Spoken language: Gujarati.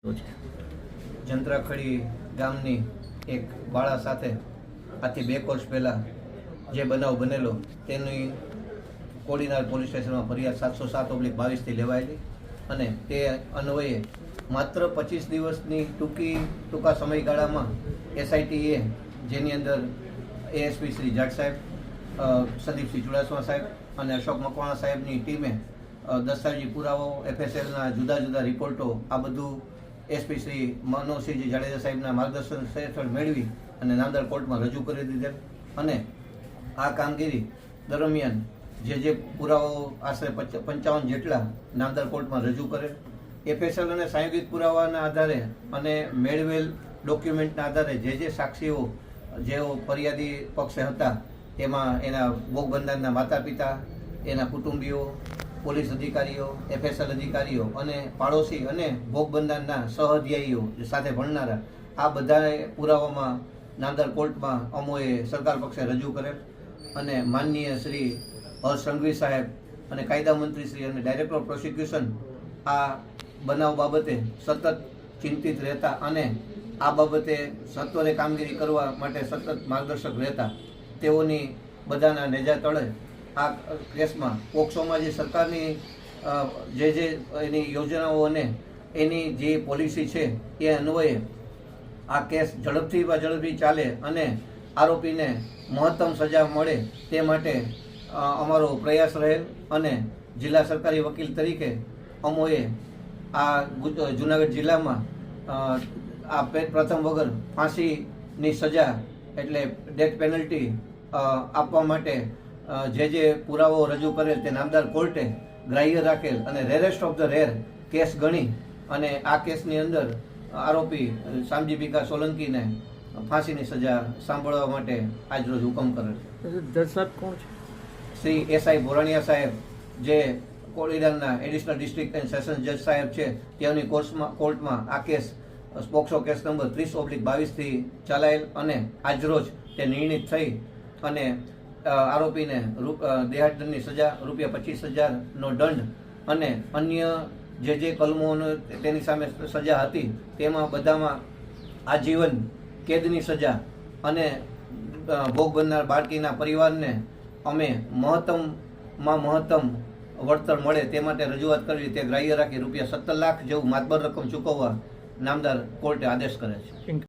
જંત્રાખડી ગામની એક બાળા સાથે આથી 2 વર્ષ પહેલાં જે બનાવ બનેલો તેની કોડીનાર પોલીસ સ્ટેશનમાં ફરિયાદ 707/22 લેવાયેલી અને તે અન્વયે માત્ર 25 દિવસની ટૂંકા સમયગાળામાં એસઆઈટીએ જેની અંદર એએસપી શ્રી જાટ સાહેબ, સંદીપસિંહ ચુડાસમા સાહેબ અને અશોક મકવાણા સાહેબની ટીમે દસ્તાવેજી પુરાવો, એફએસએલના જુદા જુદા રિપોર્ટો આ બધું એસપી શ્રી મનોજસિંહ જાડેજા સાહેબના માર્ગદર્શન હેઠળ મેળવી અને નામદાર કોર્ટમાં રજૂ કરી દીધેલ અને આ કામગીરી દરમિયાન જે પુરાવાઓ આશરે 55 જેટલા નામદાર કોર્ટમાં રજૂ કરેલ. એફએસએલ અને સાંયોગિક પુરાવાના આધારે અને મેળવેલ ડોક્યુમેન્ટના આધારે જે સાક્ષીઓ જેઓ ફરિયાદી પક્ષે હતા તેમાં એના ભોગ બનનારના માતા પિતા, એના કુટુંબીઓ, પોલીસ અધિકારીઓ, એફએસએલ અધિકારીઓ અને પાડોશી અને ભોગ બનનારના સહઅધ્યાયીઓ સાથે ભણનારા આ બધા પુરાવામાં નામદાર કોર્ટમાં અમોએ સરકાર પક્ષે રજૂ કરેલ અને માનનીય શ્રી હર્ષ સંઘવી સાહેબ અને કાયદા મંત્રી શ્રી અને ડાયરેક્ટર ઓફ પ્રોસિક્યુશન આ બનાવ બાબતે સતત ચિંતિત રહેતા અને આ બાબતે સત્વરે કામગીરી કરવા માટે સતત માર્ગદર્શક રહેતા તેઓની બધાના નેજા તળે આ કેસમાં પોક્સોમાં જે સરકારની જે એની યોજનાઓ અને એની જે પોલિસી છે એ અન્વયે આ કેસ ઝડપથી ચાલે અને આરોપીને મહત્તમ સજા મળે તે માટે અમારો પ્રયાસ રહેલ અને જિલ્લા સરકારી વકીલ તરીકે અમોએ આ જુનાગઢ જિલ્લામાં આ પ્રથમ વગર ફાંસીની સજા એટલે ડેથ પેનલ્ટી આપવા માટે જે પુરાવો રજૂ કરેલ તે નામદાર કોર્ટે ગ્રાહ્ય રાખેલ અને rarest of the rare case ગણી અને આ કેસની અંદર આરોપી શામજી ભીખા સોલંકીને ફાંસીની સજા સાંભળવા માટે આજરોજ હુકમ કરેલ. જજ સાહેબ કોણ છે? શ્રી એસઆઈ બોરાણીયા સાહેબ જે કોડીનારના એડિશનલ ડિસ્ટ્રિક્ટ એન્ડ સેશન્સ જજ સાહેબ છે તેઓની કોર્ટમાં આ કેસ પોક્સો કેસ નંબર 30/22 ચલાયેલ અને આજરોજ તે નિર્ણિત થઈ અને આરોપીને દેહાડદંડની સજા ₹25,000નો દંડ અને અન્ય જે કલમોનો તેની સામે સજા હતી તેમાં બધામાં આજીવન કેદની સજા અને ભોગ બનનાર બાળકીના પરિવારને અમે મહત્તમ વળતર મળે તે માટે રજૂઆત કરી તે ગ્રાહ્ય રાખી ₹17 લાખ જેવું માતબર રકમ ચૂકવવા નામદાર કોર્ટે આદેશ કરે છે.